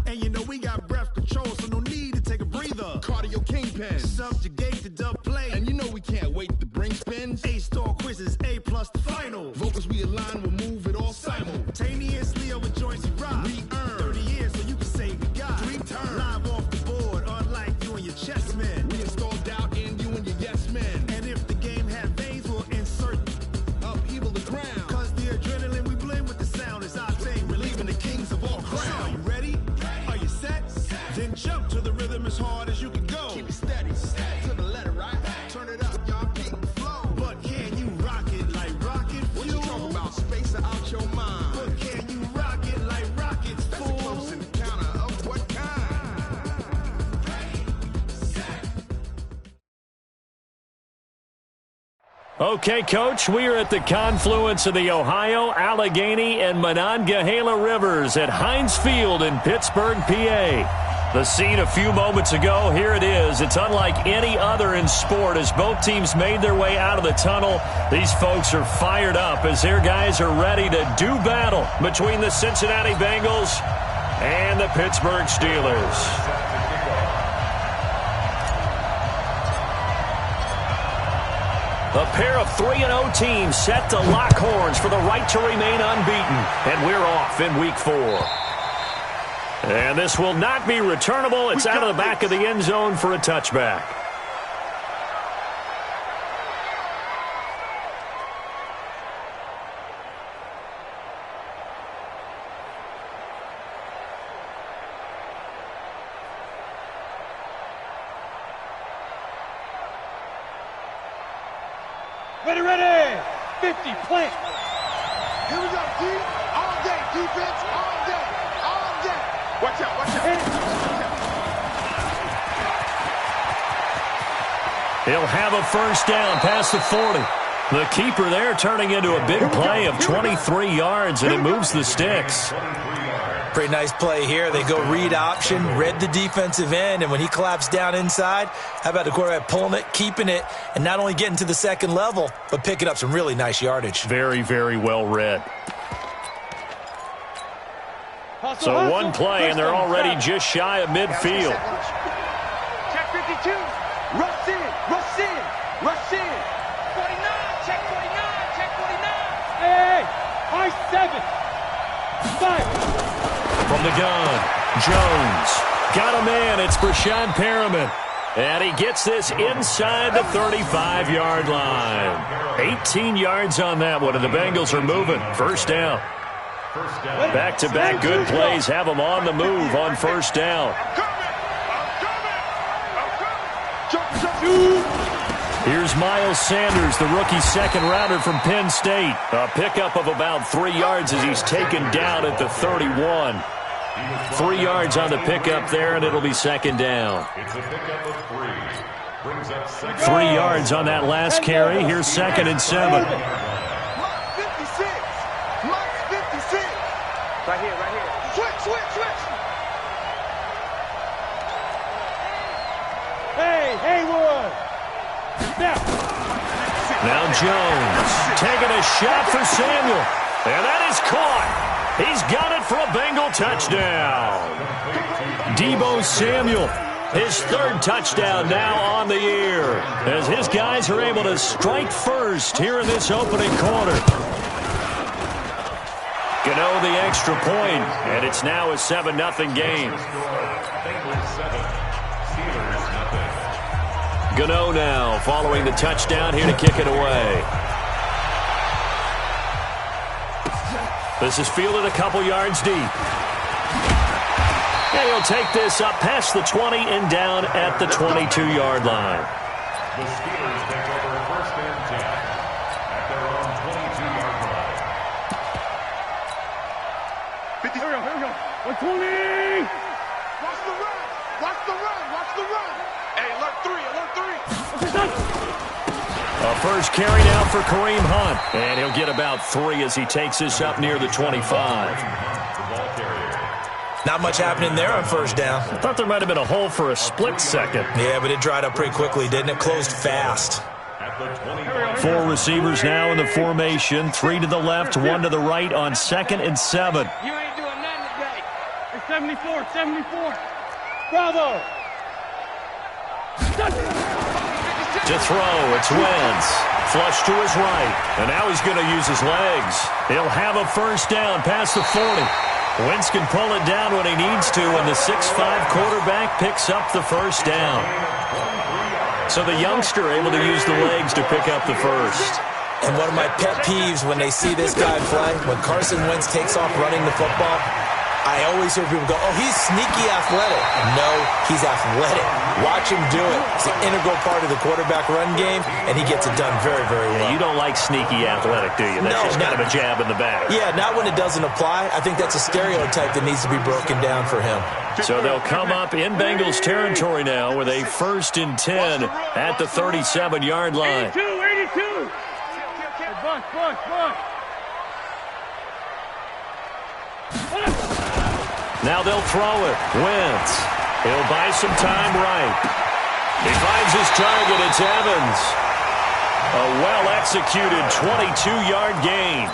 And you know we got breath control, so no need to take a breather. Cardio kingpin. Subjugate the dub play. And you know we can't wait to bring spins. A-star quizzes, A+ the final. Vocals we align, we'll move it all simultaneously over joints we rock. We earn 30 years so you can say we got 3 turns. Live off the board, unlike you and your chess men. We install doubt in you and your yes men. And if the game had veins, we'll insert upheaval the ground. Cause the adrenaline we blend with the sound is our thing. Relieving the kings of all crowns. Are you ready? Are you set? Then jump to the rhythm as hard as you can go. Keep it steady, to the letter, right? Turn it up, y'all, beat the flow. But can you rock it like rocket fuel? What you talking about? Space out your mind. But can you rock it like rockets, fool? That's a close encounter of what kind? Okay, Coach, we are at the confluence of the Ohio, Allegheny, and Monongahela Rivers at Heinz Field in Pittsburgh, PA. The scene a few moments ago, here it is. It's unlike any other in sport as both teams made their way out of the tunnel. These folks are fired up as their guys are ready to do battle between the Cincinnati Bengals and the Pittsburgh Steelers. A pair of 3-0 teams set to lock horns for the right to remain unbeaten. And we're off in Week 4. And this will not be returnable. It's out of the back of the end zone for a touchback. Ready, 50, plant. Here we go, D. All day, defense, all day, all day. Watch out, watch out. He'll have a first down past the 40. The keeper there turning into a big play of 23 yards, and it moves the sticks. Pretty nice play here. They go read option, read the defensive end, and when he collapsed down inside, how about the quarterback pulling it, keeping it, and not only getting to the second level, but picking up some really nice yardage. Very, very well read. So one play, and they're already just shy of midfield. Check 52. Rush in, rush in, rush in. 49, check 49, check 49. Hey, high 7. 5. From the gun, Jones. Got a man. It's Brashad Perriman. And he gets this inside the 35-yard line. 18 yards on that one, and the Bengals are moving. First down. Back-to-back good plays have them on the move on first down. Here's Miles Sanders, the rookie second-rounder from Penn State. A pickup of about 3 yards as he's taken down at the 31. 3 yards on the pickup there, and it'll be second down. 3 yards on that last carry. Here's 2nd and 7. Right here, right here. Switch. Hey, Haywood. Now Jones taking a shot for Samuel. And that is caught. He's got it for a Bengal touchdown. Deebo Samuel, his 3rd touchdown now on the year, as his guys are able to strike first here in this opening quarter. Gano the extra point, and it's now a 7-0 game. Gano now following the touchdown here to kick it away. This is fielded a couple yards deep. And he'll take this up past the 20 and down at the 22-yard line. The Steelers take over 1st and 10 at their own 22-yard line. 50, here we go. 120. Watch the run. Hey, alert 3. A first carry now for Kareem Hunt. And he'll get about 3 as he takes this up near the 25. Not much happening there on first down. I thought there might have been a hole for a split second. Yeah, but it dried up pretty quickly, didn't it? Closed fast. 4 receivers now in the formation. 3 to the left, 1 to the right on 2nd and 7. You ain't doing nothing today. 74, 74. Bravo. To throw, it's Wentz. Flush to his right. And now he's going to use his legs. He'll have a first down past the 40. Wentz can pull it down when he needs to, and the 6'5 quarterback picks up the first down. So the youngster able to use the legs to pick up the first. And one of my pet peeves when they see this guy play, when Carson Wentz takes off running the football, I always hear people go, oh, he's sneaky athletic. No, he's athletic. Watch him do it. It's an integral part of the quarterback run game, and he gets it done very, very well. Yeah, you don't like sneaky athletic, do you? That's just kind of a jab in the back. Yeah, not when it doesn't apply. I think that's a stereotype that needs to be broken down for him. So they'll come up in Bengals territory now with a 1st and 10 at the 37-yard line. 82, 82. Bunch. Now they'll throw it. Wentz. He'll buy some time right. He finds his target. It's Evans. A well-executed 22-yard gain.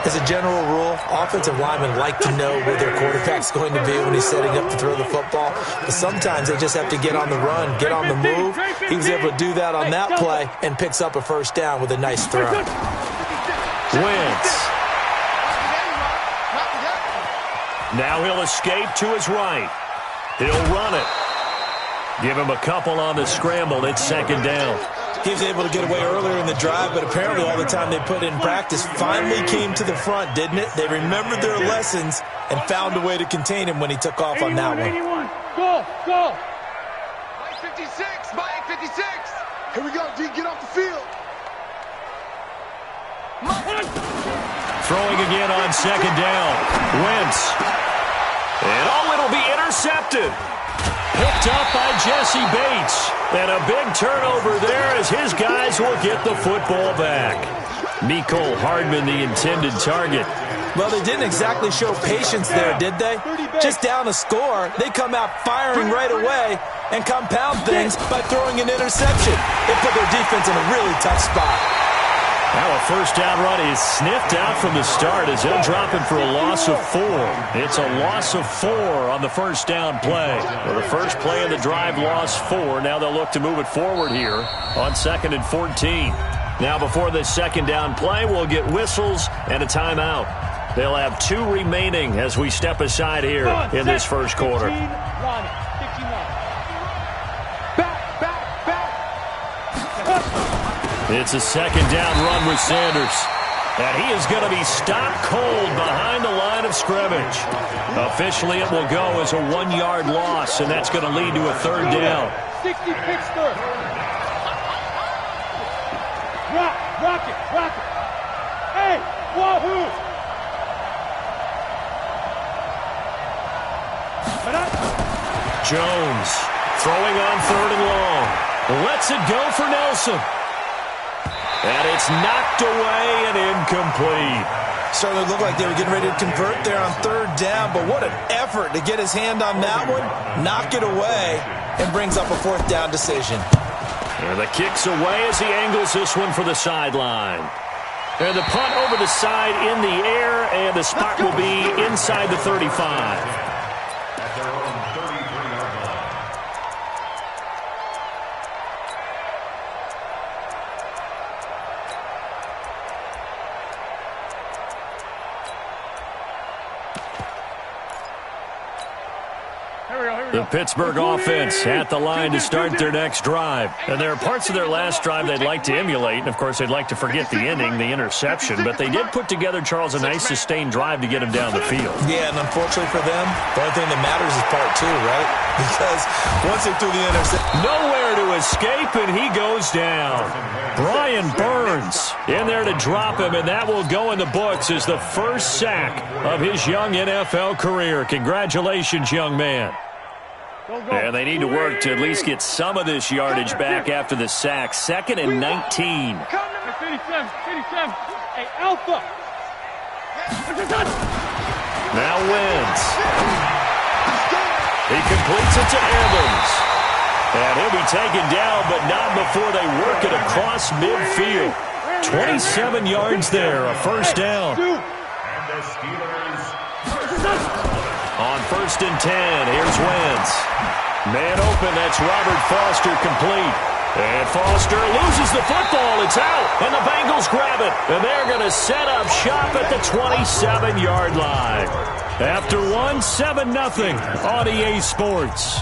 As a general rule, offensive linemen like to know where their quarterback's going to be when he's setting up to throw the football. But sometimes they just have to get on the run, get on the move. He was able to do that on that play and picks up a first down with a nice throw. Wentz. Now he'll escape to his right. He'll run it. Give him a couple on the scramble. It's 2nd down. He was able to get away earlier in the drive, but apparently all the time they put in practice finally came to the front, didn't it? They remembered their lessons and found a way to contain him when he took off on that one. 81. Go. Mike 56. Here we go, D. Get off the field. Throwing again on 2nd down. Wentz. And it'll be intercepted. Picked up by Jesse Bates. And a big turnover there as his guys will get the football back. Mecole Hardman, the intended target. Well, they didn't exactly show patience there, did they? Just down a score, they come out firing right away and compound things by throwing an interception. They put their defense in a really tough spot. Now a first down run is sniffed out from the start as they'll drop him for a loss of 4. It's a loss of 4 on the first down play. Well, the first play of the drive lost 4. Now they'll look to move it forward here on 2nd and 14. Now before this 2nd down play, we'll get whistles and a timeout. They'll have 2 remaining as we step aside here in this first quarter. It's a 2nd down run with Sanders. And he is going to be stopped cold behind the line of scrimmage. Officially, it will go as a 1-yard loss, and that's going to lead to a 3rd down. 60 Pittsburgh. Rock it. Hey, wahoo! Jones throwing on 3rd and long. Lets it go for Nelson. And it's knocked away and incomplete. Certainly looked like they were getting ready to convert there on 3rd down, but what an effort to get his hand on that one, knock it away, and brings up a 4th down decision. And the kick's away as he angles this one for the sideline. And the punt over the side in the air, and the spot will be inside the 35. The Pittsburgh offense at the line to start their next drive. And there are parts of their last drive they'd like to emulate. And, of course, they'd like to forget the ending, the interception. But they did put together, Charles, a nice sustained drive to get him down the field. Yeah, and unfortunately for them, the only thing that matters is part 2, right? Because once they threw the interception, nowhere to escape, and he goes down. Brian Burns in there to drop him, and that will go in the books as the first sack of his young NFL career. Congratulations, young man. And they need to work to at least get some of this yardage back after the sack. 2nd and 19. 57. Hey, Alpha. Now Wentz. He completes it to Evans. And he'll be taken down, but not before they work it across midfield. 27 yards there, a first down. And the Steelers On 1st and 10, here's Wentz. Man open, that's Robert Foster complete. And Foster loses the football. It's out, and the Bengals grab it. And they're going to set up shop at the 27-yard line. After one, 7-0 on EA Sports.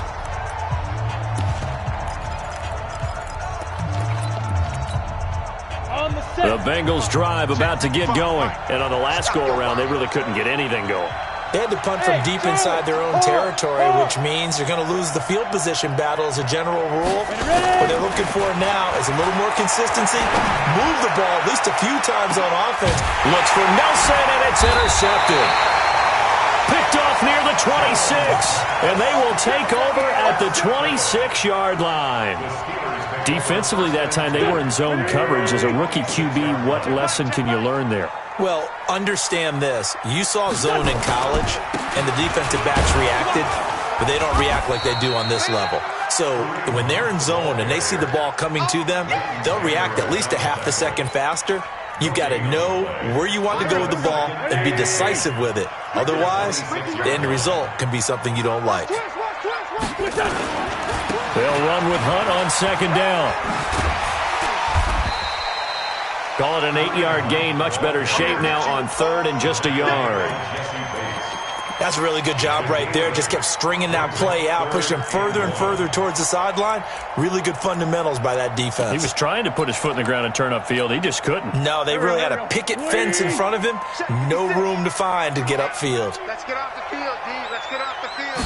The Bengals drive about to get going. And on the last go-around, they really couldn't get anything going. They had to punt from deep inside their own territory, which means they're going to lose the field position battle as a general rule. What they're looking for now is a little more consistency. Move the ball at least a few times on offense. Looks for Nelson, and it's intercepted. Picked off near the 26. And they will take over at the 26-yard line. Defensively that time, they were in zone coverage. As a rookie QB, what lesson can you learn there? Well, understand this. You saw zone in college, and the defensive backs reacted, but they don't react like they do on this level. So when they're in zone and they see the ball coming to them, they'll react at least a half a second faster. You've got to know where you want to go with the ball and be decisive with it. Otherwise, the end result can be something you don't like. They'll run with Hunt on 2nd down. Call it an 8-yard gain. Much better shape now on 3rd and just a yard. That's a really good job right there. Just kept stringing that play out, pushing him further and further towards the sideline. Really good fundamentals by that defense. He was trying to put his foot in the ground and turn upfield. He just couldn't. No, they really had a picket fence in front of him. No room to find to get upfield. Let's get off the field, D. Let's get off the field.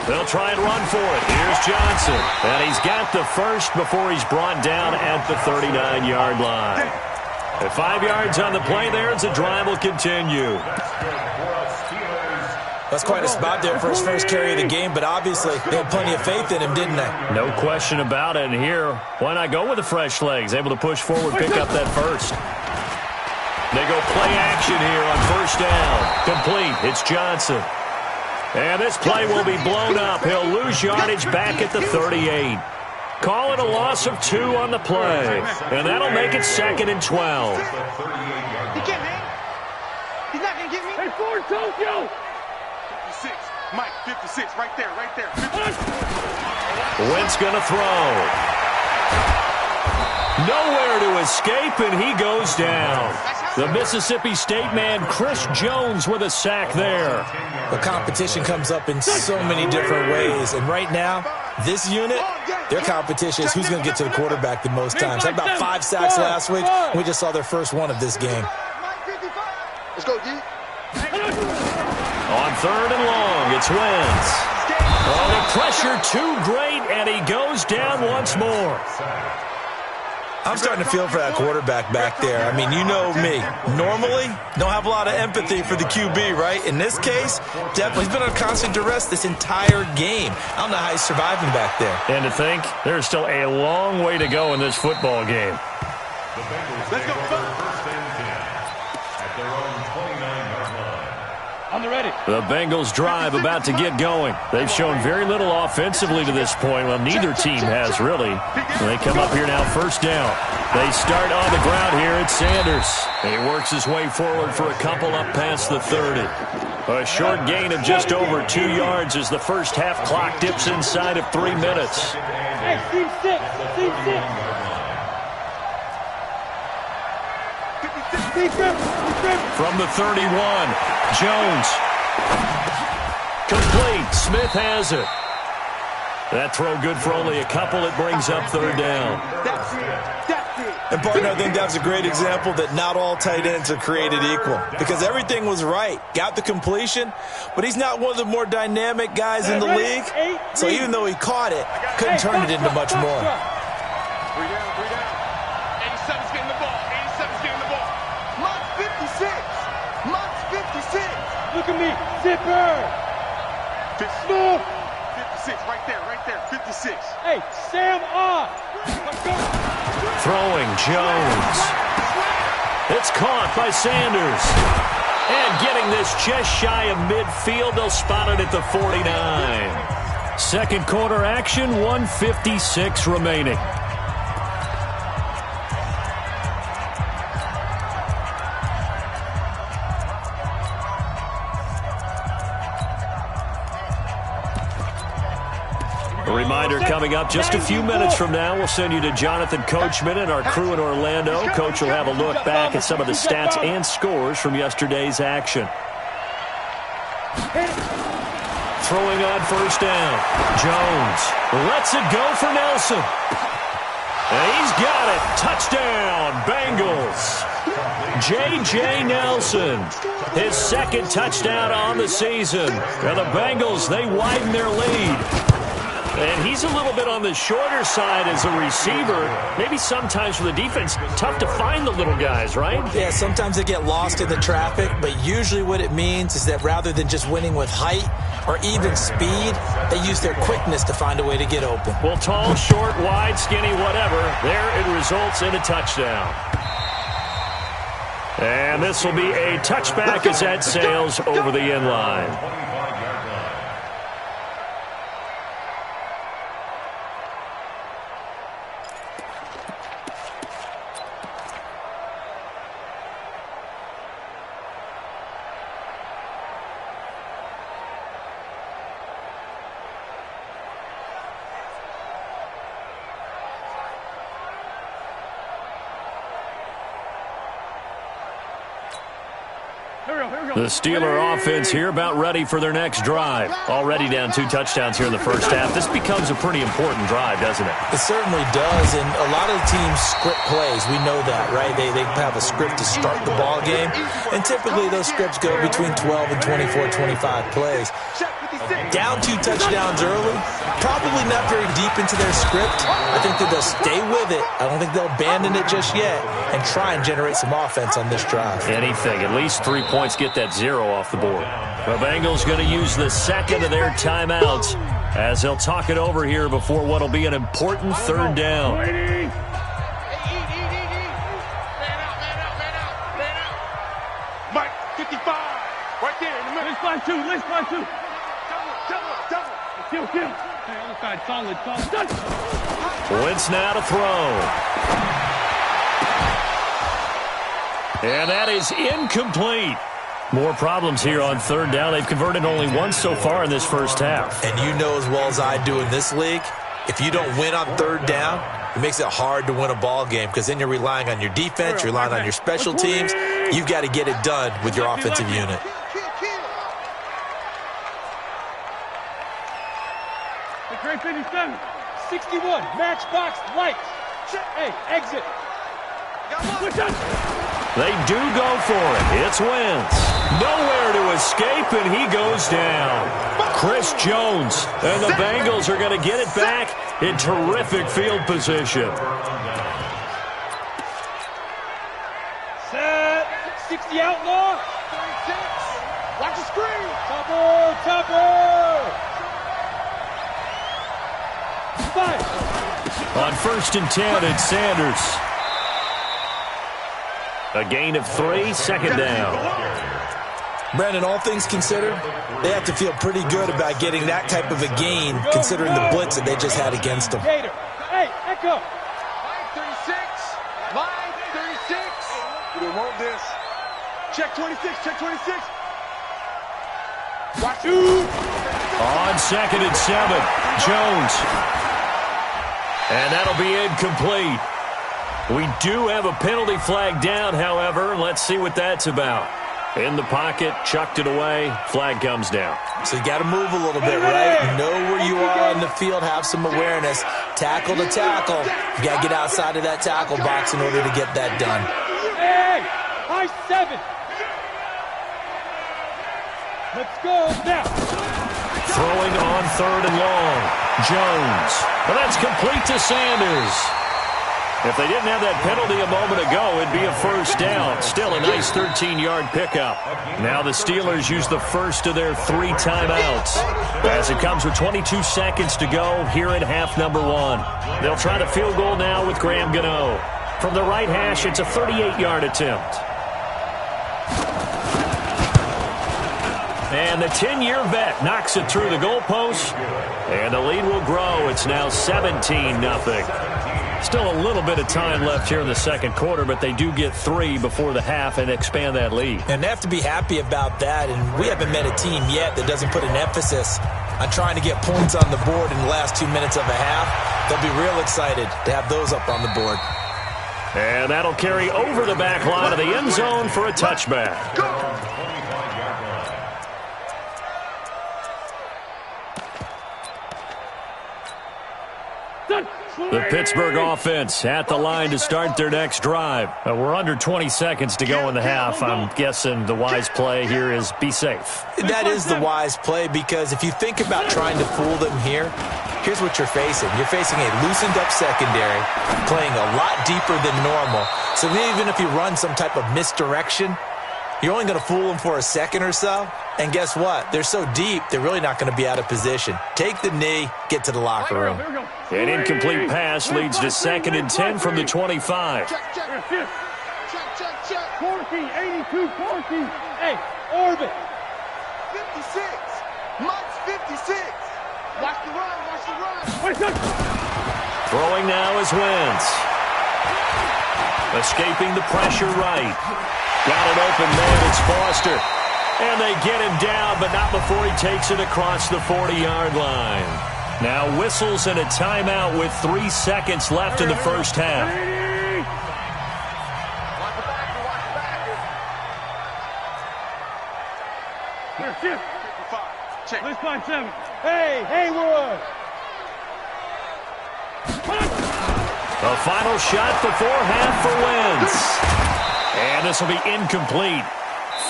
They'll try and run for it. Here's Johnson. And he's got the first before he's brought down at the 39-yard line. At 5 yards on the play there as the drive will continue. That's quite a spot there for his first carry of the game, but obviously they had plenty of faith in him, didn't they? No question about it. And here, why not go with the fresh legs? Able to push forward, pick up that first. They go play action here on 1st down. Complete. It's Johnson. And this play will be blown up. He'll lose yardage back at the 38. Call it a loss of 2 on the play. And that'll make it 2nd and 12. He can't hang. He's not going to get me. Hey, Ford, Tokyo! 56. Mike, 56. Right there, right there. 56. Wentz going to throw. Nowhere to escape, and he goes down. The Mississippi State man, Chris Jones, with a sack there. The competition comes up in so many different ways. And right now, this unit, their competition is who's going to get to the quarterback the most times. Had about 5 sacks last week. We just saw their first one of this game. Let's go, D. On 3rd and long, it's Wentz. Oh, the pressure too great, and he goes down once more. I'm starting to feel for that quarterback back there. I mean, you know me. Normally, don't have a lot of empathy for the QB, right? In this case, definitely, he's been on constant duress this entire game. I don't know how he's surviving back there. And to think, there's still a long way to go in this football game. Let's go, First and 10 at their own 29-yard line. On the ready. The Bengals drive about to get going. They've shown very little offensively to this point. Well, neither team has really. They come up here now 1st down. They start on the ground here at Sanders. And he works his way forward for a couple up past the 30. A short gain of just over 2 yards as the first half clock dips inside of 3 minutes. Hey, C6, C6. From the 31, Jones. Complete. Smith has it. That throw good for only a couple. It brings up 3rd down. That's it. That's it. And, partner, I think that's a great example that not all tight ends are created equal. Because everything was right. Got the completion, but he's not one of the more dynamic guys in the league. So even though he caught it, couldn't turn it into much more. 3 down, 3 down. 87's getting the ball. 87's getting the ball. Monk's 56. Monk's 56. Look at me. Zipper. 56, right there, right there. 56. Hey, Sam off. Let's go. Throwing Jones. It's caught by Sanders. And getting this just shy of midfield. They'll spot it at the 49. 2nd quarter action, 1:56 remaining. A reminder coming up just a few minutes from now. We'll send you to Jonathan Coachman and our crew in Orlando. Coach will have a look back at some of the stats and scores from yesterday's action. Throwing on first down. Jones lets it go for Nelson. And he's got it. Touchdown, Bengals. J.J. Nelson, his second touchdown on the season. And the Bengals, they widen their lead. And he's a little bit on the shorter side as a receiver. Maybe sometimes for the defense, tough to find the little guys, right? Yeah, sometimes they get lost in the traffic, but usually what it means is that rather than just winning with height or even speed, they use their quickness to find a way to get open. Well, tall, short, wide, skinny, whatever, there it results in a touchdown. And this will be a touchback as that sails over the end line. The Steeler offense here about ready for their next drive. Already down 2 touchdowns here in the first half. This becomes a pretty important drive, doesn't it? It certainly does, and a lot of the teams script plays. We know that, right? They have a script to start the ball game, and typically those scripts go between 12 and 24, 25 plays. Down 2 touchdowns early, probably not very deep into their script. I think that they'll stay with it. I don't think they'll abandon it just yet and try and generate some offense on this drive. Anything. At least 3 points, get that 0 off the board. The Bengals going to use the second of their timeouts as they'll talk it over here before what will be an important third down. Mike, 55. Right there in the middle. Let's find two. Double. Kill. Hey, other side, solid. Wentz now to throw. And that is incomplete. More problems here on third down. They've converted only once so far in this first half. And you know as well as I do in this league, if you don't win on third down, it makes it hard to win a ball game because then you're relying on your defense, you're relying on your special teams. You've got to get it done with your offensive unit. Great 57. 61. Matchbox lights. Hey, exit. They do go for it. It's Wentz. Nowhere to escape, and he goes down. Chris Jones. And the Bengals are going to get it back in terrific field position. Set. 60 outlaw. 36. Watch the screen. Topper. 5. On 1st and 10, it's Sanders. A gain of 3, second down. Brandon, all things considered, they have to feel pretty good about getting that type of a gain considering the blitz that they just had against them. Hey, Echo. Line 36. We want this. Check 26. Watch. On 2nd and 7, Jones. And that'll be incomplete. We do have a penalty flag down, however. Let's see what that's about. In the pocket, chucked it away, flag comes down. So you got to move a little bit, right? Know where you are on the field, have some awareness. Tackle to tackle. You got to get outside of that tackle box in order to get that done. Hey, high 7. Let's go now. Throwing on 3rd and long. Jones. Well, that's complete to Sanders. If they didn't have that penalty a moment ago, it'd be a first down. Still a nice 13-yard pickup. Now the Steelers use the first of their 3 timeouts as it comes with 22 seconds to go here in half number 1. They'll try the field goal now with Graham Gano. From the right hash, it's a 38-yard attempt. And the 10-year vet knocks it through the goalpost, and the lead will grow. It's now 17-0. Still a little bit of time left here in the second quarter, but they do get 3 before the half and expand that lead. And they have to be happy about that, and we haven't met a team yet that doesn't put an emphasis on trying to get points on the board in the last 2 minutes of a half. They'll be real excited to have those up on the board. And that'll carry over the back line of the end zone for a touchback. The Pittsburgh offense at the line to start their next drive. We're under 20 seconds to go in the half. I'm guessing the wise play here is be safe. That is the wise play, because if you think about trying to fool them here, here's what you're facing. You're facing a loosened up secondary, playing a lot deeper than normal. So even if you run some type of misdirection, you're only going to fool them for a second or so. And guess what? They're so deep, they're really not going to be out of position. Take the knee, get to the locker room. An incomplete pass leads to 2nd and 10 from the 25. Check. 40, 82, 40. Hey, orbit. 56. Mike's 56. Watch the run. Throwing now is Wentz. Escaping the pressure right. Got an open man, it's Foster. And they get him down, but not before he takes it across the 40-yard line. Now whistles and a timeout with 3 seconds left in the first half. Check. Let's find 7. Hey, Haywood. The final shot before half for Wentz. And this will be incomplete.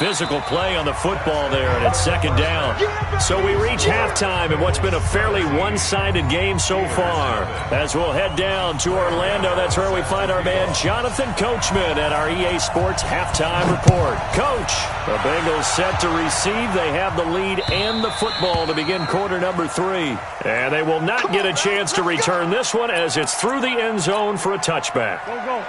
Physical play on the football there, and it's 2nd down. So we reach halftime in what's been a fairly one-sided game so far. As we'll head down to Orlando, that's where we find our man Jonathan Coachman at our EA Sports Halftime Report. Coach, the Bengals set to receive. They have the lead and the football to begin quarter number 3. And they will not get a chance to return this one as it's through the end zone for a touchback.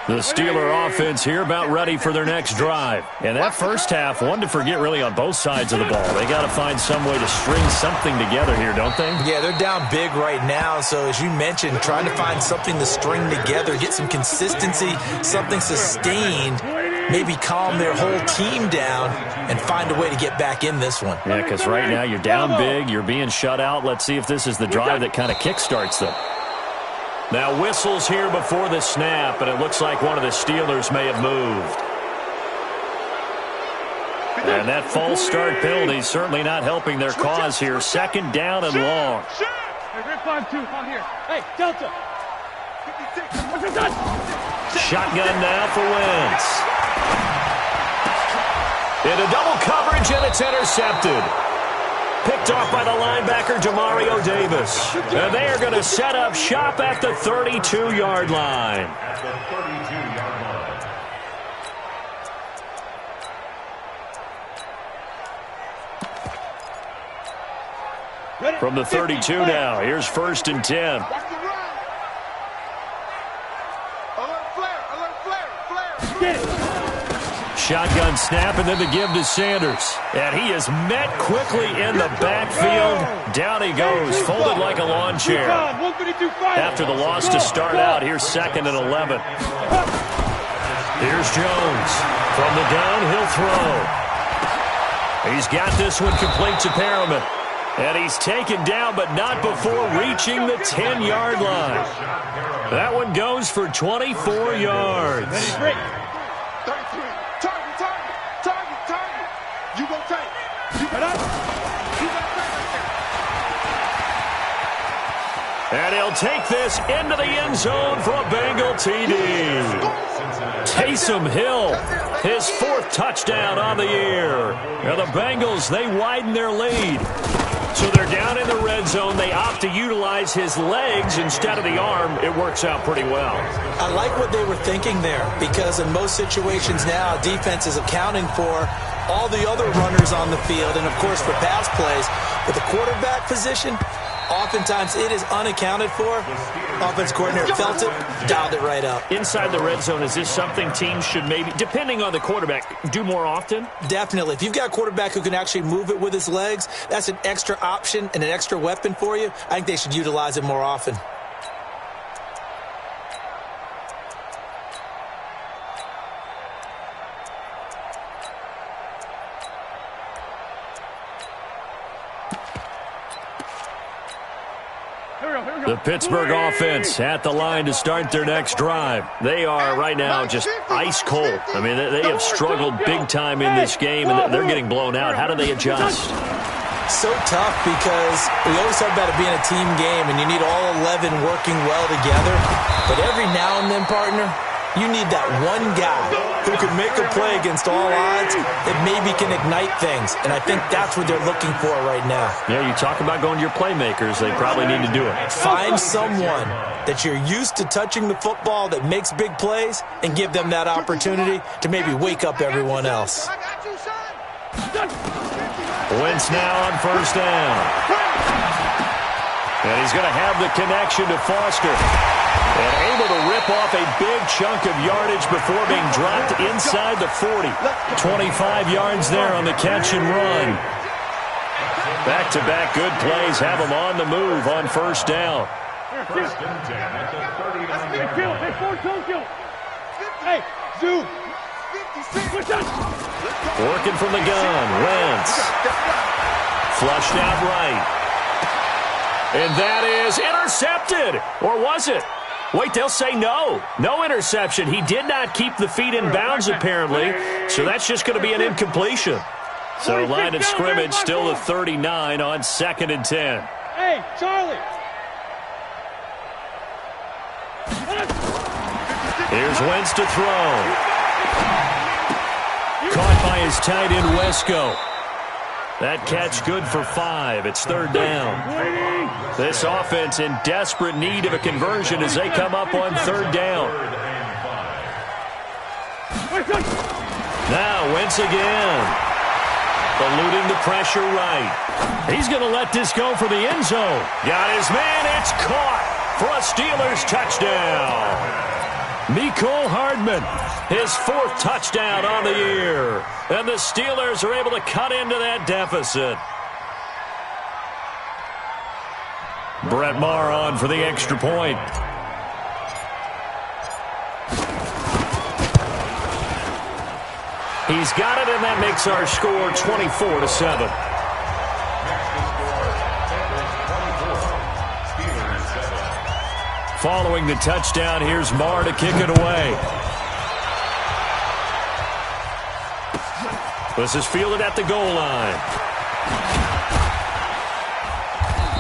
The Steeler offense here about ready for their next drive. And that first half, one to forget really on both sides of the ball. They got to find some way to string something together here, don't they? Yeah, they're down big right now. So as you mentioned, trying to find something to string together, get some consistency, something sustained, maybe calm their whole team down and find a way to get back in this one. Yeah, because right now you're down big, you're being shut out. Let's see if this is the drive that kind of kickstarts them. Now whistles here before the snap, and it looks like one of the Steelers may have moved. And that false start penalty certainly not helping their cause here. 2nd down and long. Hey, Delta. Shotgun now for Wentz. Into double coverage, and it's intercepted. Picked off by the linebacker, Demario Davis. And they are going to set up shop at the 32-yard line. From the 32 now, here's 1st and 10. Shotgun snap, and then the give to Sanders. And he is met quickly in the backfield. Down he goes, folded like a lawn chair. After the loss to start out, here's 2nd and 11. Here's Jones from the downhill throw. He's got this one complete to Perriman. And he's taken down, but not before reaching the 10-yard line. That one goes for 24 yards. 33. Target. You go take. You got up. And he'll take this into the end zone for a Bengal TD. Taysom Hill, his 4th touchdown on the year. Now the Bengals, they widen their lead. So they're down in the red zone. They opt to utilize his legs instead of the arm. It works out pretty well. I like what they were thinking there, because in most situations now, defense is accounting for all the other runners on the field and, of course, for pass plays. But the quarterback position, oftentimes it is unaccounted for. Offense coordinator felt it, dialed it right up. Inside the red zone, is this something teams should maybe, depending on the quarterback, do more often? Definitely. If you've got a quarterback who can actually move it with his legs, that's an extra option and an extra weapon for you. I think they should utilize it more often. The Pittsburgh offense at the line to start their next drive. They are right now just ice cold. I mean, they have struggled big time in this game, and they're getting blown out. How do they adjust? So tough because we always talk about it being a team game, and you need all 11 working well together. But every now and then, partner, you need that one guy who can make a play against all odds that maybe can ignite things. And I think that's what they're looking for right now. Yeah, you talk about going to your playmakers. They probably need to do it. Find someone that you're used to touching the football that makes big plays and give them that opportunity to maybe wake up everyone else. Wentz now on first down. And he's going to have the connection to Foster. And able to rip off a big chunk of yardage before being dropped inside the 40. 25 yards there on the catch and run. Back-to-back good plays have him on the move on first down. First and 10 at the 39-yard line. Hey, Zoo. Working from the gun, Wentz. Flushed out right. And that is intercepted. Or was it? Wait, they'll say no. No interception. He did not keep the feet in bounds, apparently. So that's just going to be an incompletion. So line of scrimmage still the 39 on 2nd and 10. Hey, Charlie. Here's Wentz to throw. Caught by his tight end, Wesco. That catch good for 5. It's 3rd down. This offense in desperate need of a conversion as they come up on 3rd down. Now Wentz again. Eluding the pressure right. He's going to let this go for the end zone. Got his man. It's caught for a Steelers touchdown. Mecole Hardman, his 4th touchdown on the year. And the Steelers are able to cut into that deficit. Brett Maher on for the extra point. He's got it, and that makes our score 24-7. Following the touchdown, here's Maher to kick it away. This is fielded at the goal line.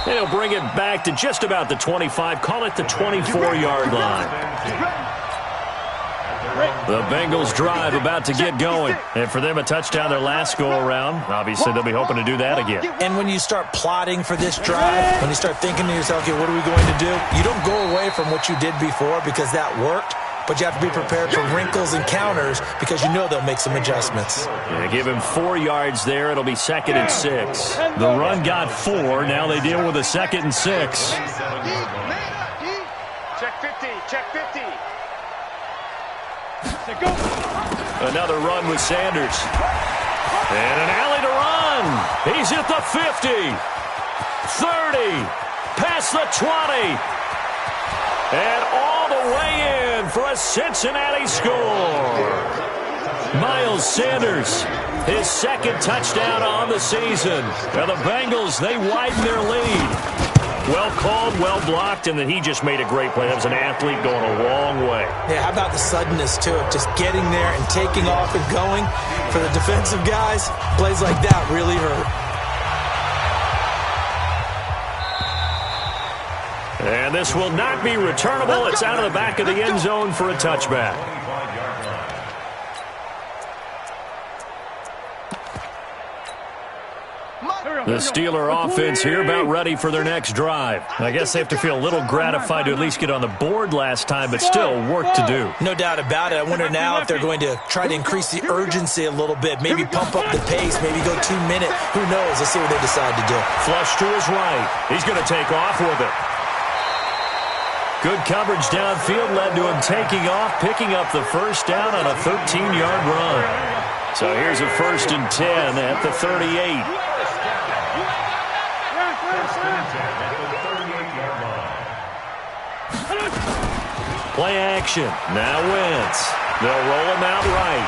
And he'll bring it back to just about the 25. Call it the 24-yard line. The Bengals drive about to get going. And for them, a touchdown their last go-around. Obviously, they'll be hoping to do that again. And when you start plotting for this drive, when you start thinking to yourself, okay, what are we going to do? You don't go away from what you did before because that worked. But you have to be prepared for wrinkles and counters because you know they'll make some adjustments. Yeah, give him 4 yards there. It'll be 2nd and 6. The run got 4. Now they deal with a 2nd and 6. Check 50. Check 50. Another run with Sanders. And an alley to run. He's at the 50. 30. Past the 20. And all the way in for a Cincinnati score. Miles Sanders, his 2nd touchdown on the season. Now the Bengals, they widen their lead. Well called, well blocked, and then he just made a great play. That was an athlete going a long way. Yeah, how about the suddenness, too, of just getting there and taking off and going? For the defensive guys, plays like that really hurt. And this will not be returnable. It's out of the back of the end zone for a touchback. The Steeler offense here about ready for their next drive. I guess they have to feel a little gratified to at least get on the board last time, but still work to do. No doubt about it. I wonder now if they're going to try to increase the urgency a little bit, maybe pump up the pace, maybe go 2 minute. Who knows? Let's see what they decide to do. Flush to his right. He's going to take off with it. Good coverage downfield led to him taking off, picking up the first down on a 13-yard run. So here's a 1st and 10 at the 38. Play action. Now Wentz. They'll roll him out right.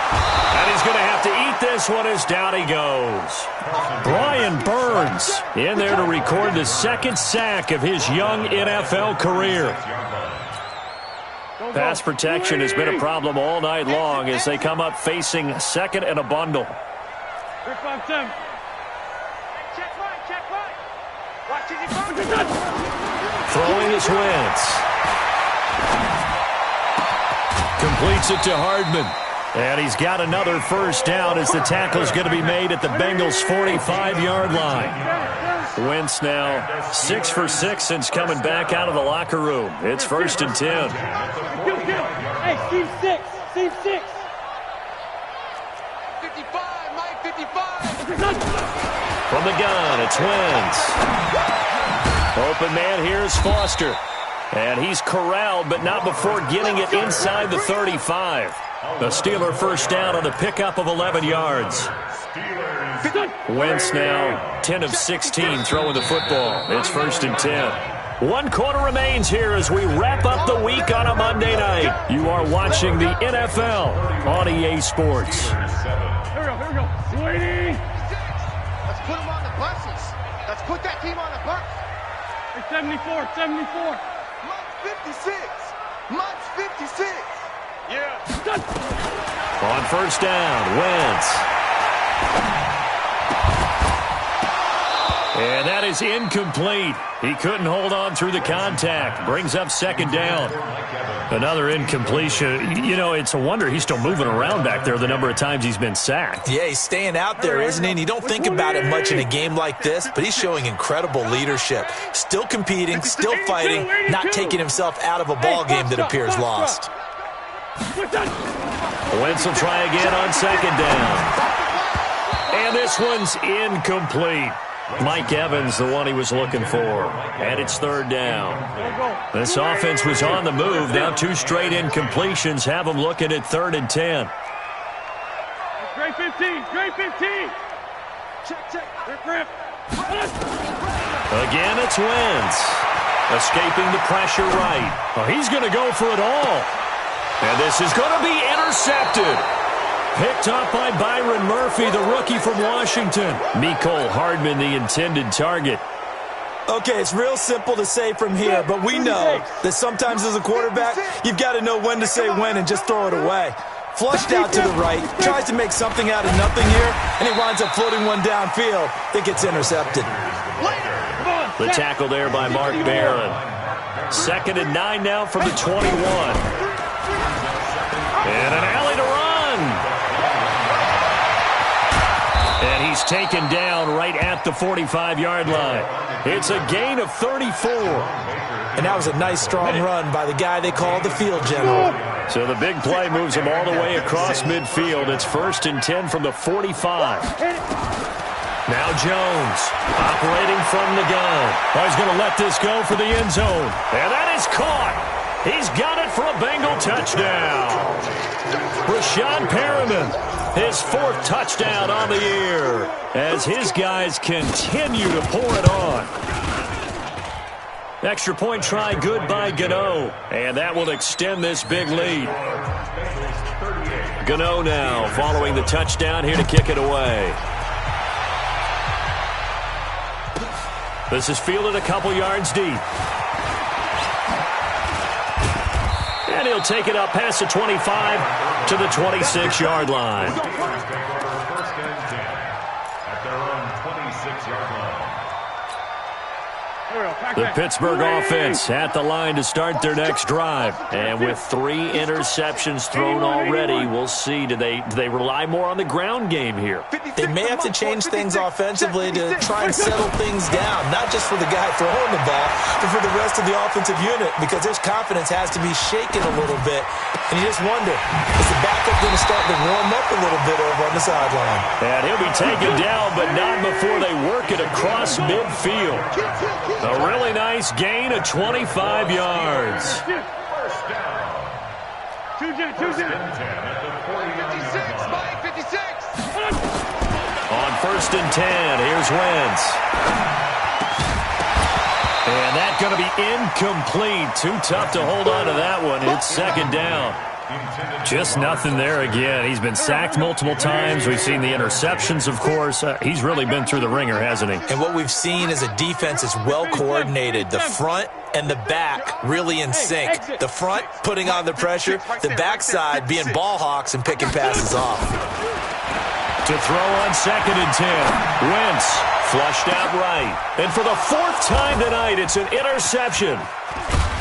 And he's going to have to eat this one as down he goes. Brian Burns in there to record the second sack of his young NFL career. Pass protection has been a problem all night long as they come up facing second and a bundle. Throwing is Wentz. Completes it to Hardman. And he's got another first down as the tackle's going to be made at the Bengals' 45-yard line. Wentz now 6 for 6 since coming back out of the locker room. It's 1st and 10. Hey, Steve 6. Steve 6. 55, Mike, 55. From the gun, it's Wentz. Open man, here's Foster. And he's corralled, but not before getting it inside the 35. The Steeler first down on the pickup of 11 yards. Wentz now 10 of 16 throwing the football. It's 1st and 10. 1 quarter remains here as we wrap up the week on a Monday night. You are watching the NFL on EA Sports. Here we go. Waiting. Let's put them on the buses. Let's put that team on the bus. Hey, 74. Mud's 56. Mud's 56. Yeah. On first down, Wentz. And that is incomplete. He couldn't hold on through the contact. Brings up second down. Another incompletion. You know, it's a wonder he's still moving around back there the number of times he's been sacked. Yeah, he's staying out there, isn't he? And you don't think about it much in a game like this, but he's showing incredible leadership. Still competing, still fighting, not taking himself out of a ball game that appears lost. Wentz will try again on second down. And this one's incomplete. Mike Evans, the one he was looking for. And it's 3rd down. This offense was on the move. Now 2 straight incompletions have them looking at 3rd and 10. Great 15. Check. Rip. Again, it's Wentz. Escaping the pressure right. Oh, he's going to go for it all. And this is going to be intercepted. Picked up by Byron Murphy, the rookie from Washington. Mecole Hardman, the intended target. Okay, it's real simple to say from here, but we know that sometimes as a quarterback, you've got to know when to say when and just throw it away. Flushed out to the right, tries to make something out of nothing here, and he winds up floating one downfield that gets intercepted. The tackle there by Mark Barron. 2nd and 9 now from the 21. And an alley to run. And he's taken down right at the 45-yard line. It's a gain of 34. And that was a nice, strong run by the guy they call the field general. So the big play moves him all the way across midfield. It's 1st and 10 from the 45. Now Jones operating from the gun. Oh, he's going to let this go for the end zone. And that is caught. He's got it for a Bengal touchdown. Rashawn Perriman, his 4th touchdown on the year as his guys continue to pour it on. Extra point try good by Gano, and that will extend this big lead. Gano now following the touchdown here to kick it away. This is fielded a couple yards deep. And he'll take it up past the 25 to the 26-yard line. At their own 26-yard line. The Pittsburgh offense at the line to start their next drive. And with 3 interceptions thrown already, we'll see. Do they rely more on the ground game here? They may have to change things offensively to try and settle things down, not just for the guy throwing the ball, but for the rest of the offensive unit, because his confidence has to be shaken a little bit. And you just wonder, is the backup going to start to warm up a little bit over on the sideline? And he'll be taken down, but not before they work it across midfield. A really nice gain of 25 yards. First down. 2-10. At the 40-yard line. 56. On 1st and 10, here's Wentz. And that going to be incomplete. Too tough to hold on to that one. It's second down. Just nothing there again. He's been sacked multiple times. We've seen the interceptions, of course. He's really been through the ringer, hasn't he? And what we've seen is a defense is well coordinated. The front and the back really in sync. The front putting on the pressure, the backside being ball hawks and picking passes off. To throw on 2nd and 10. Wentz flushed out right. And for the 4th time tonight, it's an interception.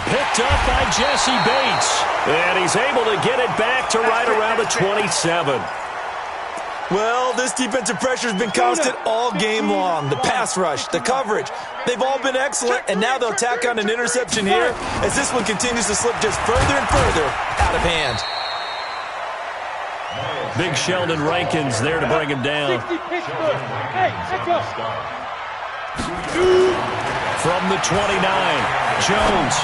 Picked up by Jesse Bates. And he's able to get it back to right around the 27. Well, this defensive pressure has been constant all game long. The pass rush, the coverage, they've all been excellent, and now they'll tack on an interception here as this one continues to slip just further and further out of hand. Big Sheldon Rankins there to bring him down. From the 29, Jones.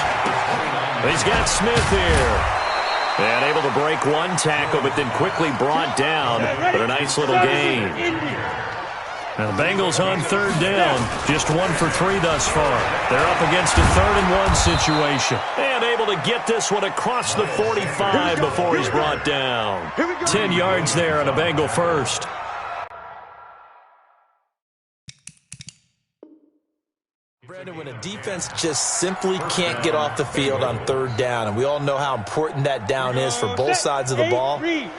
He's got Smith here. And able to break one tackle, but then quickly brought down. But a nice little gain. Now the Bengals on 3rd down. Just 1 for 3 thus far. They're up against a 3rd and 1 situation. And able to get this one across the 45 before he's brought down. 10 yards there on a Bengal first. Brandon, when a defense just simply can't get off the field on 3rd down, and we all know how important that down is for both sides of the ball, you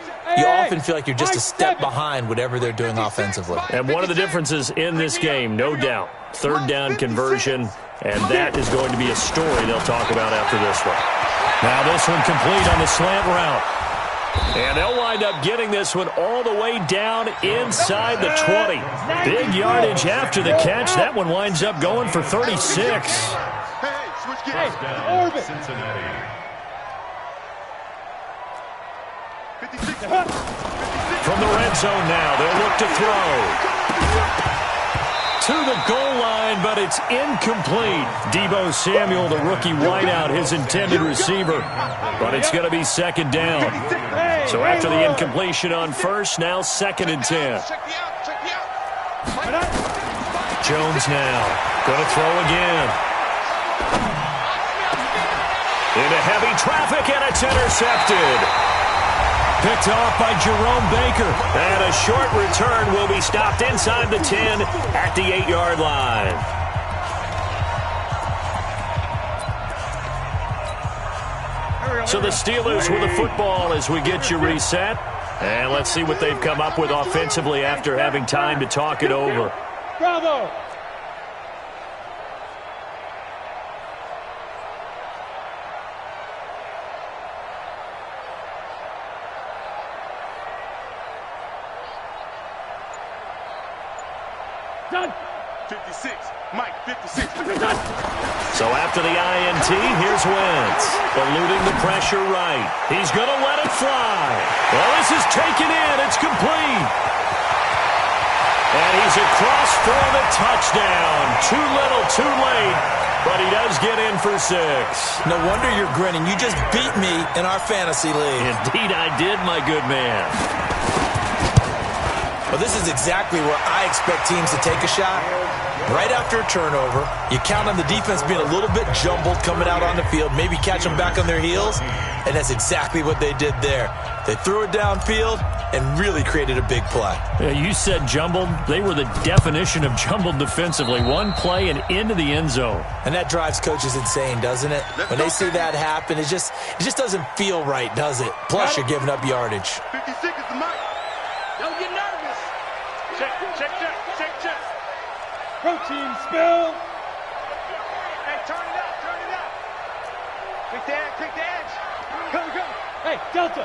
often feel like you're just a step behind whatever they're doing offensively. And one of the differences in this game, no doubt, 3rd down conversion, and that is going to be a story they'll talk about after this one. Now this one complete on the slant route. And they'll wind up getting this one all the way down inside the 20. Big yardage after the catch. That one winds up going for 36. Cincinnati. From the red zone now, they'll look to throw. To the goal line, but it's incomplete. Deebo Samuel, the rookie wideout, his intended receiver. But it's going to be 2nd down. So after the incompletion on 1st, now 2nd and 10. Jones now going to throw again. Into heavy traffic, and it's intercepted. Picked off by Jerome Baker. And a short return will be stopped inside the 10 at the 8-yard line. So the Steelers with the football as we get you reset. And let's see what they've come up with offensively after having time to talk it over. Bravo! Done. 56. Mike, 56. So after the INT, here's Wentz. Eluding the pressure right. He's going to let it fly. Well, this is taken in. It's complete. And he's across for the touchdown. Too little, too late. But he does get in for 6. No wonder you're grinning. You just beat me in our fantasy league. Indeed I did, my good man. Well, this is exactly where I expect teams to take a shot. Right after a turnover, you count on the defense being a little bit jumbled coming out on the field, maybe catch them back on their heels, and that's exactly what they did there. They threw it downfield and really created a big play. Yeah, you said jumbled. They were the definition of jumbled defensively. One play and into the end zone. And that drives coaches insane, doesn't it? When they see that happen, it just doesn't feel right, does it? Plus, you're giving up yardage. 56 is the Mike. Don't get nervous. Check. Protein spill. Hey, turn it up. Quick the edge. Go. Hey, Delta.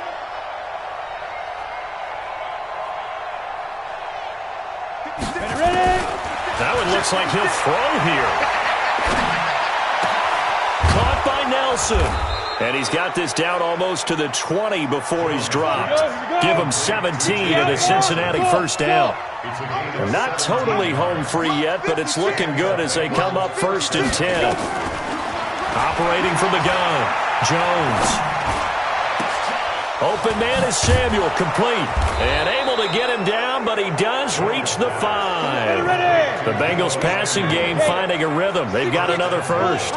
Ready? That one looks like he'll throw here. Caught by Nelson. And he's got this down almost to the 20 before he's dropped. Give him 17 and a Cincinnati first down. They're not totally home free yet, but it's looking good as they come up 1st and 10. Operating from the gun, Jones. Open man is Samuel, complete. And able to get him down, but he does reach the 5. The Bengals passing game finding a rhythm. They've got another first.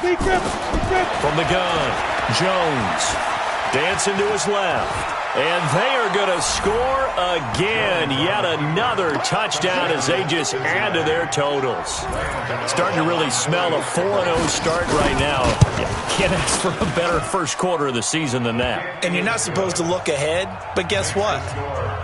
From the gun, Jones dancing to his left. And they are going to score again. Yet another touchdown as they just add to their totals. Starting to really smell a 4-0 start right now. Can't ask for a better first quarter of the season than that. And you're not supposed to look ahead, but guess what?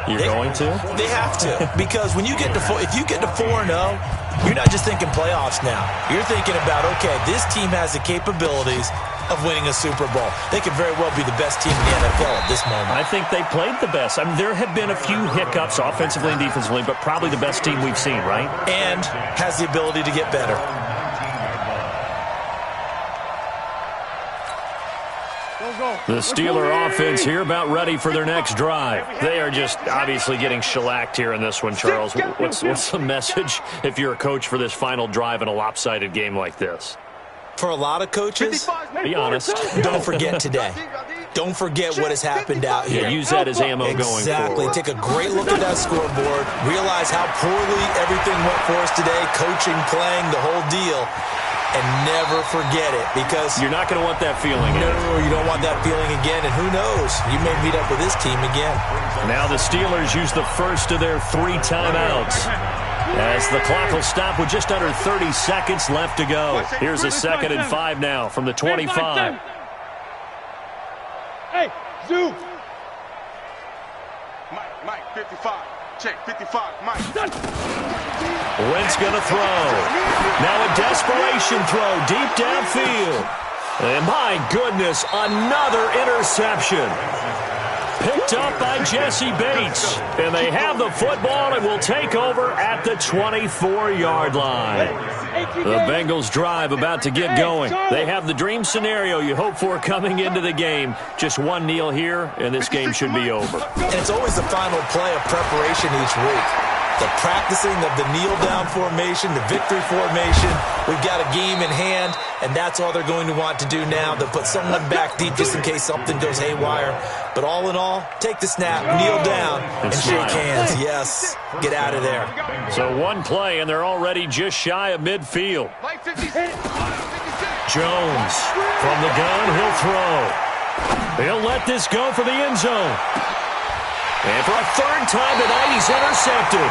You're going to? They have to. Because when you get to if you get to 4-0, you're not just thinking playoffs now. You're thinking about, okay, this team has the capabilities of winning a Super Bowl. They could very well be the best team in the NFL at this moment. I think they played the best. I mean, there have been a few hiccups offensively and defensively, but probably the best team we've seen, right? And has the ability to get better. The Steeler offense here about ready for their next drive. They are just obviously getting shellacked here in this one, Charles. What's the message if you're a coach for this final drive in a lopsided game like this? For a lot of coaches, be honest. Don't forget today. Don't forget what has happened out here. Yeah, use that as ammo going forward. Exactly. Take a great look at that scoreboard. Realize how poorly everything went for us today. Coaching, playing, the whole deal. And never forget it, because you're not going to want that feeling. No, you don't want that feeling again. And who knows? You may meet up with this team again. Now the Steelers use the first of their 3 timeouts, as the clock will stop with just under 30 seconds left to go. Here's a 2nd and 5 now from the 25. Hey, Zoo. Mike, 55. Check, 55, Mike. Wentz going to throw. Now a desperation throw deep downfield. And my goodness, another interception. Picked up by Jesse Bates. And they have the football and will take over at the 24-yard line. The Bengals drive about to get going. They have the dream scenario you hope for coming into the game. Just one kneel here, and this game should be over. And it's always the final play of preparation each week. The practicing of the kneel-down formation, the victory formation. We've got a game in hand, and that's all they're going to want to do now. They'll put someone back deep just in case something goes haywire. But all in all, take the snap, kneel down, and shake hands. Yes, get out of there. So one play, and they're already just shy of midfield. Jones from the gun, he'll throw. He'll let this go for the end zone. And for a 3rd time tonight, he's intercepted.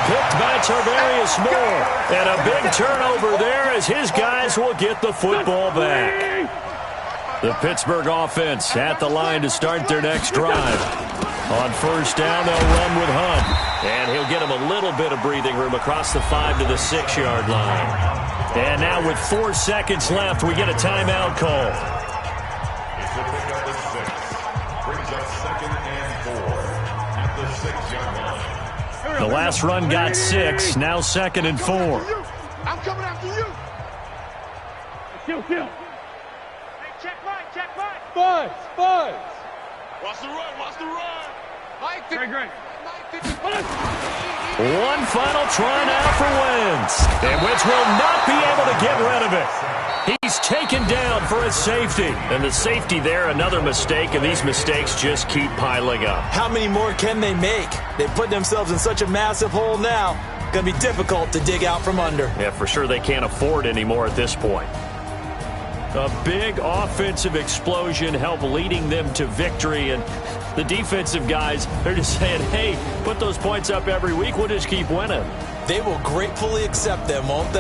Picked by Tarvarius Moore. And a big turnover there as his guys will get the football back. The Pittsburgh offense at the line to start their next drive. On 1st down, they'll run with Hunt. And he'll get him a little bit of breathing room across the 5 to the 6-yard line. And now with 4 seconds left, we get a timeout call. It's a pickup at 6. Brings up 2nd and 4 at the 6-yard line. The last run got 6, now 2nd and 4. I'm coming after you. Kill. Hey, check right. Buzz. Watch the run. Mike, Great. One final try now for Wentz. And Wentz will not be able to get rid of it. He's taken down for a safety. And the safety there, another mistake, and these mistakes just keep piling up. How many more can they make? They've put themselves in such a massive hole now. Going to be difficult to dig out from under. Yeah, for sure they can't afford anymore at this point. A big offensive explosion helped leading them to victory, and the defensive guys, they're just saying, hey, put those points up every week, we'll just keep winning. They will gratefully accept them, won't they?